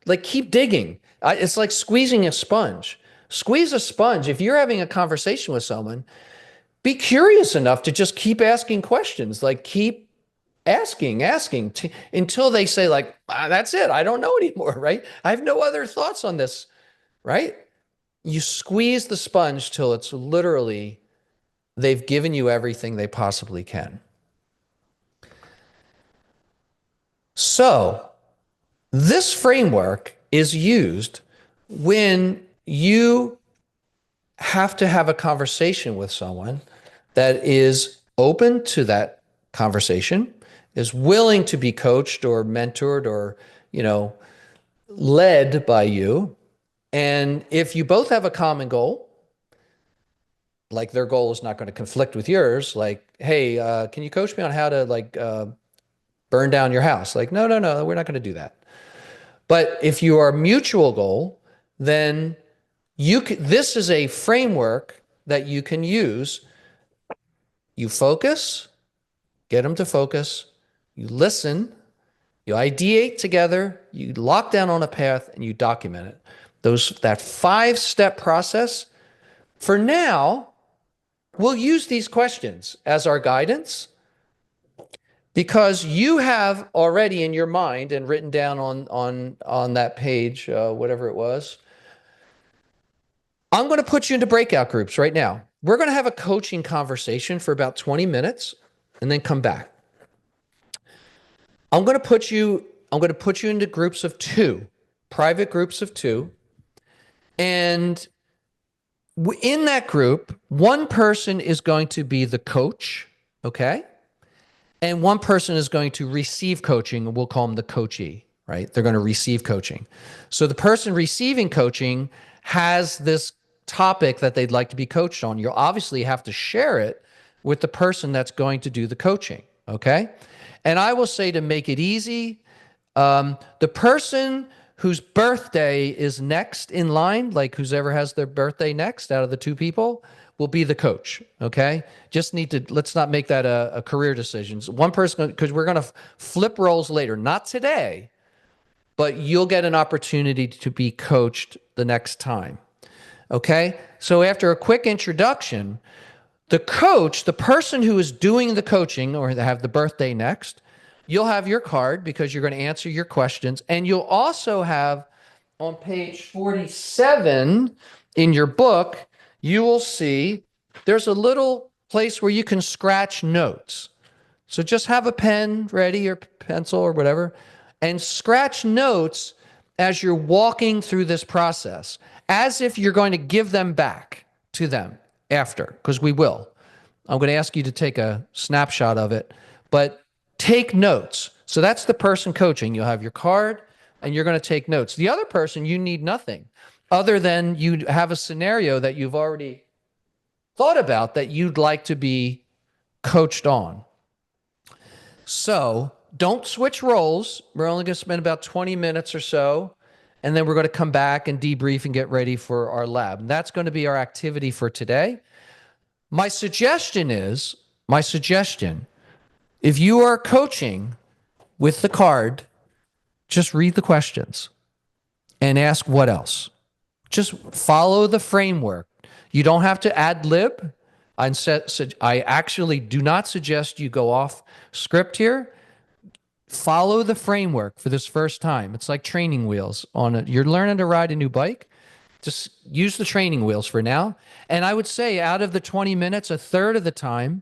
like keep digging. It's like squeezing a sponge. Squeeze a sponge. If you're having a conversation with someone, be curious enough to just keep asking questions, like keep asking until they say like, that's it. I don't know anymore, right? I have no other thoughts on this, right? You squeeze the sponge till it's literally, they've given you everything they possibly can. So this framework is used when you have to have a conversation with someone that is open to that conversation, is willing to be coached or mentored or, led by you. And if you both have a common goal, like their goal is not going to conflict with yours, like, hey, can you coach me on how to burn down your house? Like, no, we're not going to do that. But if you are mutual goal, then this is a framework that you can use. You focus, get them to focus, you listen, you ideate together, you lock down on a path, and you document it. That 5-step process. For now, we'll use these questions as our guidance because you have already in your mind and written down on that page, whatever it was. I'm going to put you into breakout groups right now. We're going to have a coaching conversation for about 20 minutes and then come back. I'm going to put you into groups of 2, private groups of 2. And in that group, one person is going to be the coach, okay? And one person is going to receive coaching, and we'll call them the coachee, right? They're going to receive coaching. So the person receiving coaching has this topic that they'd like to be coached on. You'll obviously have to share it with the person that's going to do the coaching, okay? And I will say, to make it easy, the person whose birthday is next in line, like whoever has their birthday next out of the 2 people, will be the coach, okay? Let's not make that a career decision. So one person, because we're going to flip roles later, not today, but you'll get an opportunity to be coached the next time, okay? So after a quick introduction, the coach, the person who is doing the coaching or have the birthday next, you'll have your card because you're going to answer your questions. And you'll also have on page 47 in your book, you will see there's a little place where you can scratch notes. So just have a pen ready or pencil or whatever and scratch notes as you're walking through this process, as if you're going to give them back to them after, because we will. I'm going to ask you to take a snapshot of it, but take notes. So that's the person coaching. You'll have your card and you're going to take notes. The other person, you need nothing other than you have a scenario that you've already thought about that you'd like to be coached on. So don't switch roles. We're only going to spend about 20 minutes or so, and then we're going to come back and debrief and get ready for our lab. And that's going to be our activity for today. My suggestion, if you are coaching with the card, just read the questions and ask what else. Just follow the framework. You don't have to ad lib. I actually do not suggest you go off script here. Follow the framework for this first time. It's like training wheels you're learning to ride a new bike. Just use the training wheels for now. And I would say out of the 20 minutes, a third of the time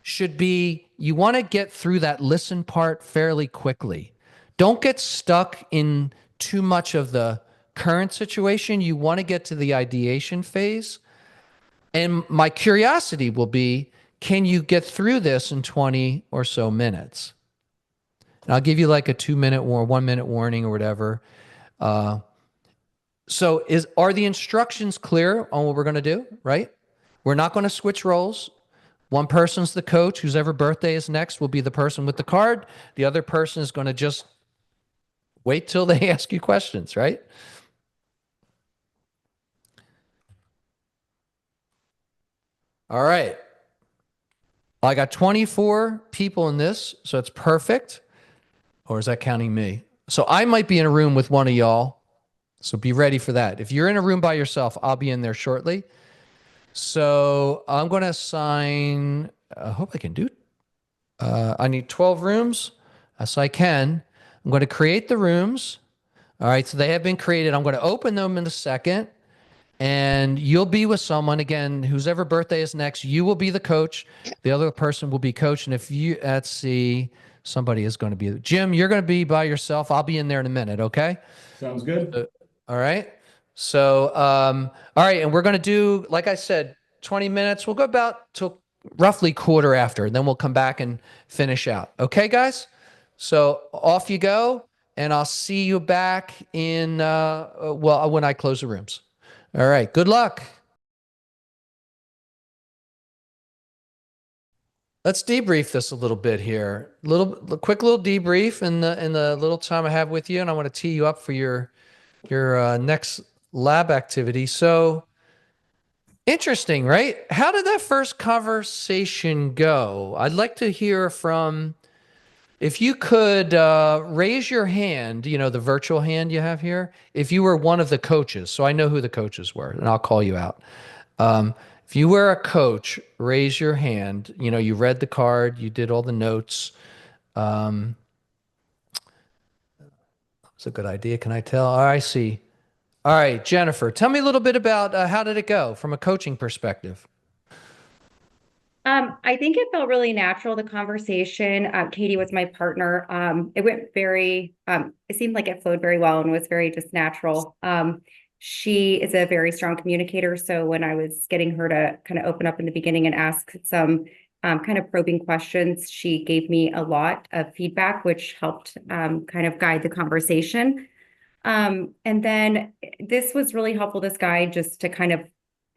should be, you want to get through that listen part fairly quickly. Don't get stuck in too much of the current situation. You want to get to the ideation phase. And my curiosity will be, can you get through this in 20 or so minutes? And I'll give you like a 2-minute or 1-minute warning or whatever. So are the instructions clear on what we're going to do, right? We're not going to switch roles. One person's the coach. Whoever birthday is next will be the person with the card. The other person is going to just wait till they ask you questions, right? All right. I got 24 people in this, so it's perfect. Or is that counting me? So I might be in a room with one of y'all. So be ready for that. If you're in a room by yourself, I'll be in there shortly. So I'm going to assign, I hope I can do I need 12 rooms. So I can. I'm going to create the rooms. All right. So they have been created. I'm going to open them in a second. And you'll be with someone again, whose ever birthday is next. You will be the coach. The other person will be coach. And if you, let's see, somebody is going to be Jim. You're going to be by yourself. I'll be in there in a minute. Okay. Sounds good. All right. So, all right. And we're going to do, like I said, 20 minutes. We'll go about till roughly quarter after, and then we'll come back and finish out. Okay, guys? So off you go. And I'll see you back in, well, when I close the rooms. All right. Good luck. Let's debrief this a little bit here. Quick little debrief in the little time I have with you, and I want to tee you up for your next lab activity. So interesting, right? How did that first conversation go? I'd like to hear from, if you could raise your hand, the virtual hand you have here, if you were one of the coaches. So I know who the coaches were, and I'll call you out. If you were a coach, raise your hand. You read the card, you did all the notes. That's a good idea. Can I tell? Oh, I see. All right, Jennifer, tell me a little bit about how did it go from a coaching perspective? I think it felt really natural, the conversation. Katie was my partner. It went it seemed like it flowed very well and was very just natural. She is a very strong communicator. So when I was getting her to kind of open up in the beginning and ask some kind of probing questions, she gave me a lot of feedback, which helped kind of guide the conversation. And then this was really helpful, this guide, just to kind of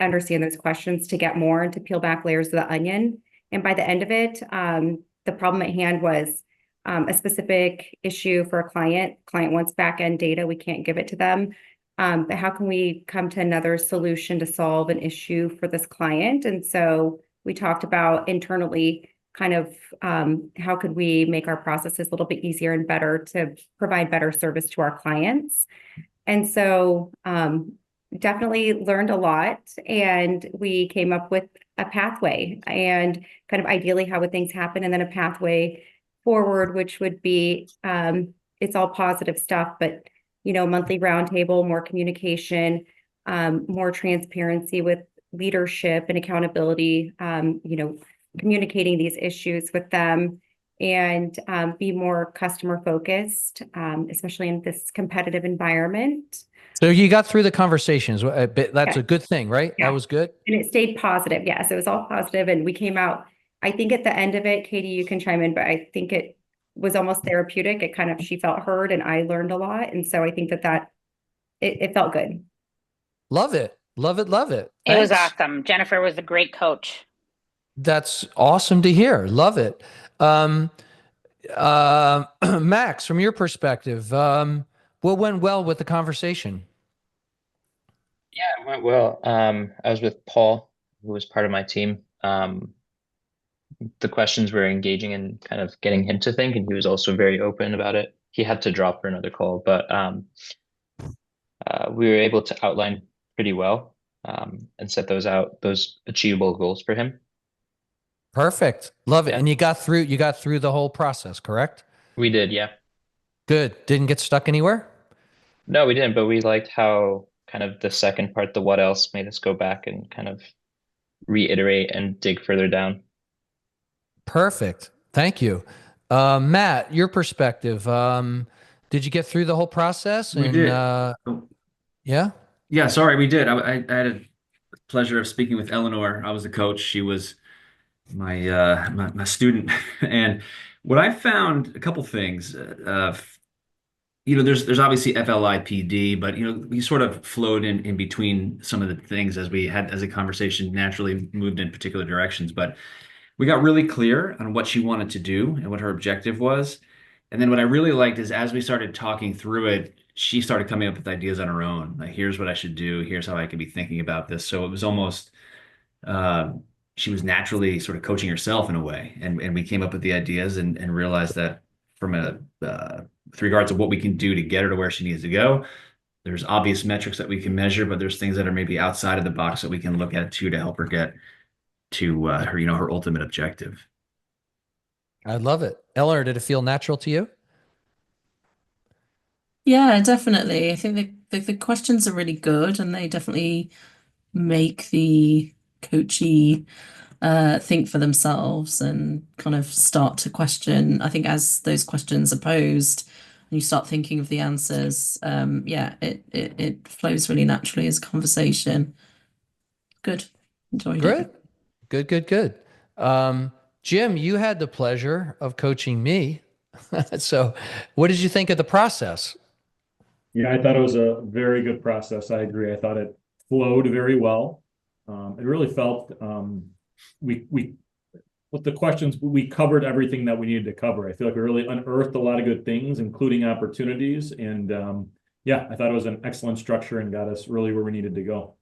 understand those questions, to get more and to peel back layers of the onion. And by the end of it, the problem at hand was a specific issue for a client. Client wants back-end data. We can't give it to them. But how can we come to another solution to solve an issue for this client? And so we talked about internally kind of how could we make our processes a little bit easier and better to provide better service to our clients. And so definitely learned a lot, and we came up with a pathway and kind of ideally how would things happen, and then a pathway forward, which would be it's all positive stuff, but monthly roundtable, more communication, more transparency with leadership and accountability, communicating these issues with them, and be more customer focused, especially in this competitive environment. So you got through the conversations. That's a good thing, right? Yeah. That was good. And it stayed positive. Yes, it was all positive. And we came out, I think at the end of it, Katie, you can chime in, but I think it was almost therapeutic. It kind of, she felt heard and I learned a lot. And so I think that it felt good. Love it. Love it. Love it. It was Thanks. awesome. Jennifer was a great coach. That's awesome to hear. Love it. Max, from your perspective, what went well with the conversation? Yeah, it went well. I was with Paul, who was part of my team. The questions were engaging and kind of getting him to think, and he was also very open about it. He had to drop for another call, but we were able to outline pretty well and set those achievable goals for him. Perfect. Love it. And you got through the whole process, correct? We did, yeah. Good. Didn't get stuck anywhere? No, we didn't, but we liked how kind of the second part, the what else, made us go back and kind of reiterate and dig further down. Perfect. Thank you. Matt, your perspective. Did you get through the whole process? We did. Yeah? Yeah, sorry, we did. I had a pleasure of speaking with Eleanor. I was the coach. She was my student. And what I found, a couple things, there's obviously FLIPD, but we sort of flowed in between some of the things as a conversation naturally moved in particular directions. But we got really clear on what she wanted to do and what her objective was. And then what I really liked is as we started talking through it, she started coming up with ideas on her own. Like, here's what I should do. Here's how I could be thinking about this. So it was almost, she was naturally sort of coaching herself in a way. And we came up with the ideas and realized that from with regards to what we can do to get her to where she needs to go, there's obvious metrics that we can measure, but there's things that are maybe outside of the box that we can look at too to help her get to her ultimate objective. I love it. Eleanor, did it feel natural to you? Yeah, definitely. I think the questions are really good and they definitely make the coachee think for themselves and kind of start to question. I think as those questions are posed and you start thinking of the answers, yeah, it flows really naturally as a conversation. Good. Enjoyed Great. it. Good, good, good. Jim, you had the pleasure of coaching me. So what did you think of the process? Yeah, I thought it was a very good process. I agree. I thought it flowed very well. It really felt we with the questions we covered everything that we needed to cover. I feel like we really unearthed a lot of good things, including opportunities. And yeah, I thought it was an excellent structure and got us really where we needed to go.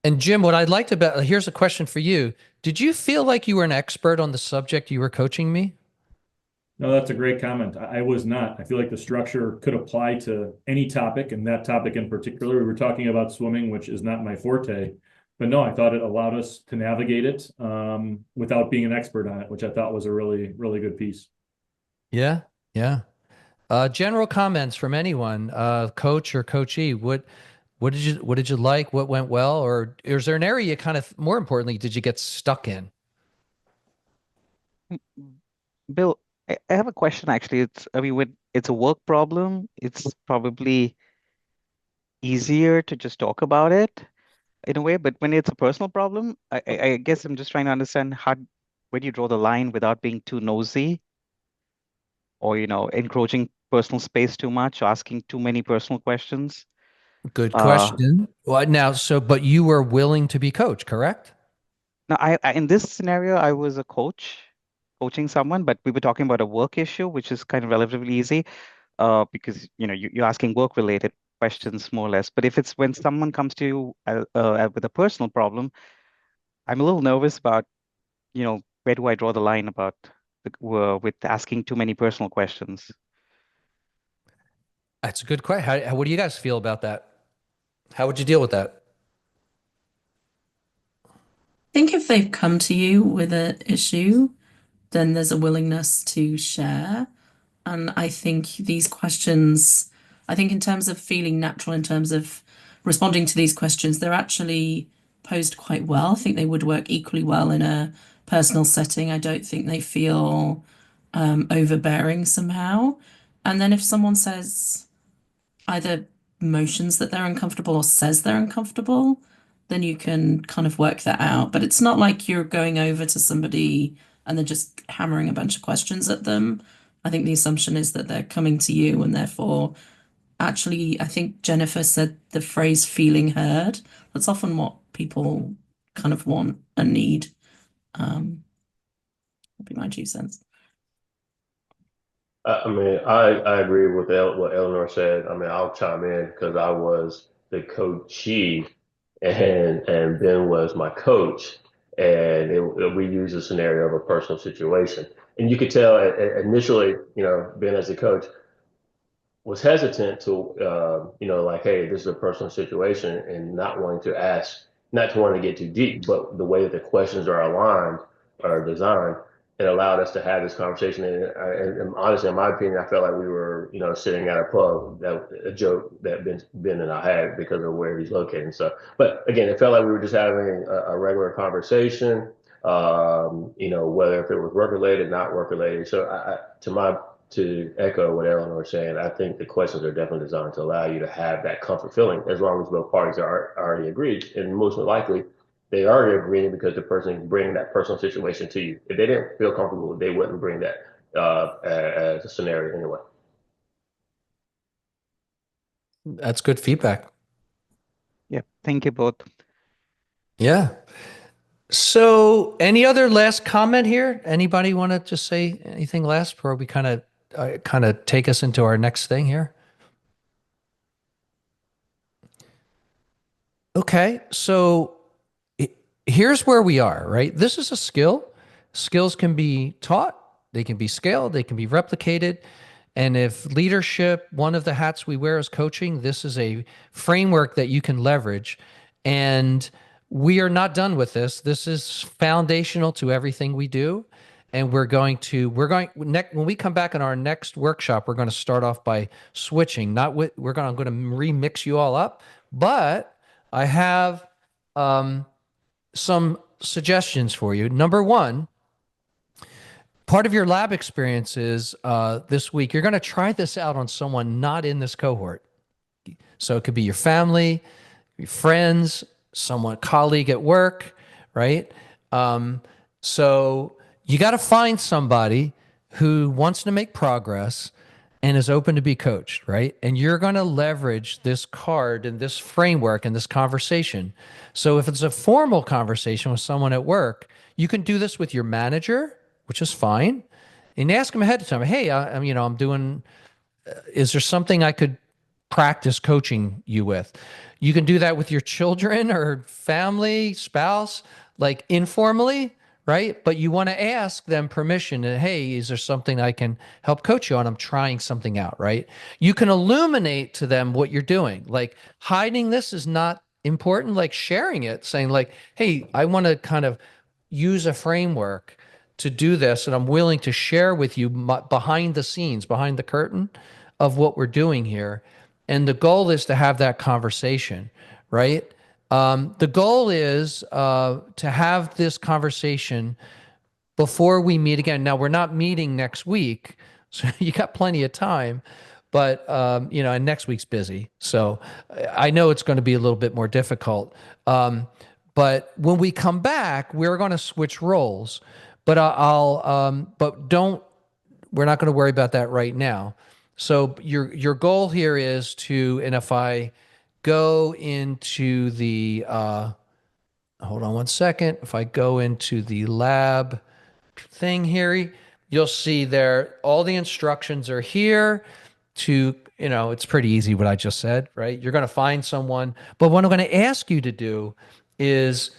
And Jim, what I'd like to here's a question for you. Did you feel like you were an expert on the subject you were coaching me? No, that's a great comment. I was not. I feel like the structure could apply to any topic, and that topic in particular. We were talking about swimming, which is not my forte, but no, I thought it allowed us to navigate it without being an expert on it, which I thought was a really, really good piece. Yeah, yeah. General comments from anyone, coach or coachee. What did you like? What went well? Or is there an area you kind of, more importantly, did you get stuck in? Bill, I have a question actually. I mean, when it's a work problem, it's probably easier to just talk about it in a way. But when it's a personal problem, I guess I'm just trying to understand where do you draw the line without being too nosy or, encroaching personal space too much, or asking too many personal questions. Good question. Well, now, but you were willing to be coached, correct? Now, I in this scenario, I was a coaching someone, but we were talking about a work issue, which is kind of relatively easy, because you're asking work-related questions more or less. But if it's when someone comes to you with a personal problem, I'm a little nervous about, where do I draw the line about with asking too many personal questions. That's a good question. What do you guys feel about that? How would you deal with that? I think if they've come to you with an issue, then there's a willingness to share. And I think these questions, I think in terms of feeling natural, in terms of responding to these questions, they're actually posed quite well. I think they would work equally well in a personal setting. I don't think they feel overbearing somehow. And then if someone says either motions that they're uncomfortable or says they're uncomfortable, then you can kind of work that out. But it's not like you're going over to somebody and they're just hammering a bunch of questions at them. I think the assumption is that they're coming to you and therefore, actually, I think Jennifer said the phrase feeling heard. That's often what people kind of want and need. That'd be my 2 cents. I mean, I agree with what Eleanor said. I mean, I'll chime in because I was the coachee and Ben was my coach. And we used a scenario of a personal situation. And you could tell initially, Ben as a coach was hesitant to, like, hey, this is a personal situation and not wanting to ask, not to want to get too deep, but the way that the questions are aligned or designed, it allowed us to have this conversation. And honestly, in my opinion, I felt like we were, sitting at a pub, a joke that Ben and I had because of where he's located and stuff. But again, it felt like we were just having a regular conversation, whether if it was work related, not work related. So to echo what Eleanor was saying, I think the questions are definitely designed to allow you to have that comfort feeling as long as both parties are already agreed. And most likely, they already agreed because the person bringing that personal situation to you. If they didn't feel comfortable, they wouldn't bring that as a scenario anyway. That's good feedback. Yeah, thank you both. Yeah. So any other last comment here? Anybody want to just say anything last before we kind of take us into our next thing here? Okay. So here's where we are, right? This is a skill. Skills can be taught, they can be scaled, they can be replicated. And if leadership, one of the hats we wear is coaching, this is a framework that you can leverage. And we are not done with this. This is foundational to everything we do. and we're going when we come back in our next workshop, we're going to start off by switching. I'm going to remix you all up, but I have some suggestions for you. Number one, part of your lab experiences this week, you're going to try this out on someone not in this cohort. So it could be your family, your friends, someone, colleague at work, right? So you got to find somebody who wants to make progress and is open to be coached, right? And you're going to leverage this card and this framework and this conversation. So if it's a formal conversation with someone at work, you can do this with your manager, which is fine, and ask them ahead of time. Hey, I'm doing. Is there something I could practice coaching you with? You can do that with your children or family, spouse, like informally, right? But you want to ask them permission. Hey, is there something I can help coach you on? I'm trying something out, right? You can illuminate to them what you're doing. Like hiding this is not important. Like sharing it, saying like, hey, I want to kind of use a framework to do this, and I'm willing to share with you behind the scenes, behind the curtain of what we're doing here. And the goal is to have that conversation, right? The goal is to have this conversation before we meet again. Now, we're not meeting next week, so you got plenty of time, but, and next week's busy. So I know it's going to be a little bit more difficult. But when we come back, we're going to switch roles. But we're not going to worry about that right now. So your goal here is to, and if I go into the, hold on one second. If I go into the lab thing here, you'll see there, all the instructions are here to, it's pretty easy what I just said, right? You're going to find someone, but what I'm going to ask you to do is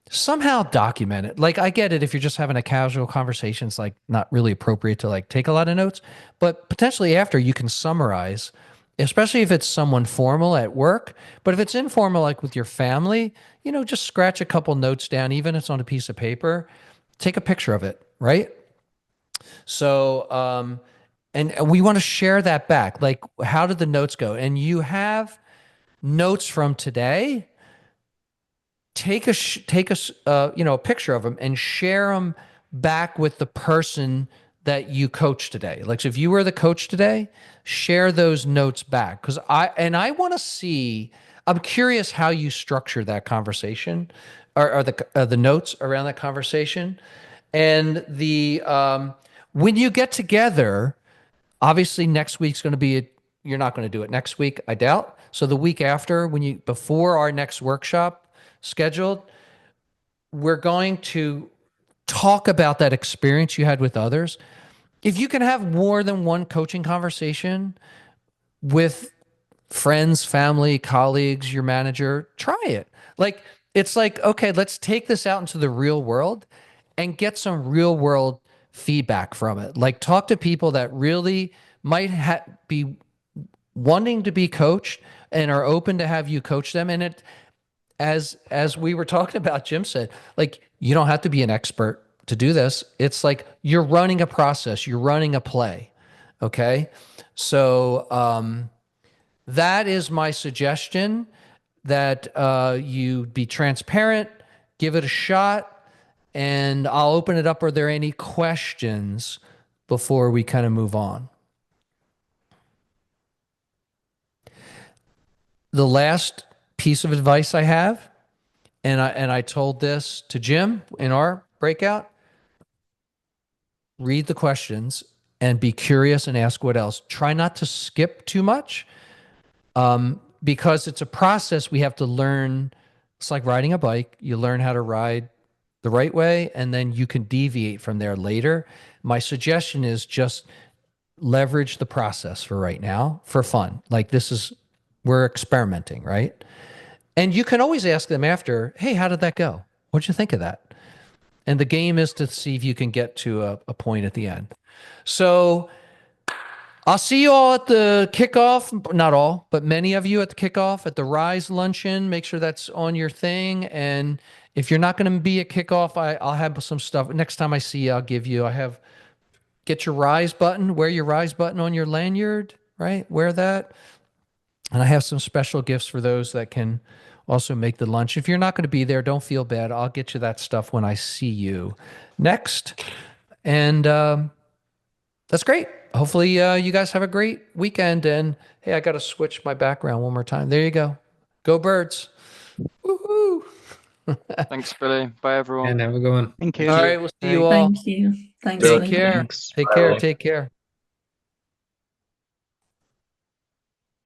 somehow document it. Like I get it if you're just having a casual conversation, it's like not really appropriate to like take a lot of notes, but potentially after you can summarize, especially if it's someone formal at work. But if it's informal, like with your family, just scratch a couple notes down, even if it's on a piece of paper, take a picture of it, right? So, and we want to share that back. Like, how did the notes go? And you have notes from today. Take a picture of them and share them back with the person that you coach today. Like, so if you were the coach today, share those notes back. Because I want to see, I'm curious how you structure that conversation or the notes around that conversation. And when you get together, obviously next week's going to be, you're not going to do it next week, I doubt. So the week after, before our next workshop scheduled, we're going to talk about that experience you had with others. If you can have more than one coaching conversation with friends, family, colleagues, your manager, try it. Like, it's like, okay, let's take this out into the real world and get some real world feedback from it. Like, talk to people that really might be wanting to be coached and are open to have you coach them. And as we were talking about, Jim said, like, you don't have to be an expert to do this. It's like you're running a process, you're running a play. Okay. So that is my suggestion, that you be transparent, give it a shot, and I'll open it up. Are there any questions before we kind of move on? The last piece of advice I have, and I told this to Jim in our breakout, read the questions and be curious and ask what else. Try not to skip too much, because it's a process we have to learn. It's like riding a bike. You learn how to ride the right way, and then you can deviate from there later. My suggestion is just leverage the process for right now for fun. Like, we're experimenting, right? And you can always ask them after, hey, how did that go? What'd you think of that? And the game is to see if you can get to a point at the end. So I'll see you all at the kickoff. Not all, but many of you at the kickoff, at the Rise Luncheon. Make sure that's on your thing. And if you're not going to be at kickoff, I'll have some stuff. Next time I see you, I'll give you. Get your Rise button. Wear your Rise button on your lanyard, right? Wear that. And I have some special gifts for those that can also make the lunch. If you're not going to be there, don't feel bad. I'll get you that stuff when I see you next. And that's great. Hopefully you guys have a great weekend. And hey, I got to switch my background one more time. There you go. Go Birds. Woohoo. Thanks, Billy. Bye, everyone. And have a good one. Thank you. All right, we'll see you all. Thank you. Thanks. Take Lee. care. Thanks. Take Bye, care. all. Take care.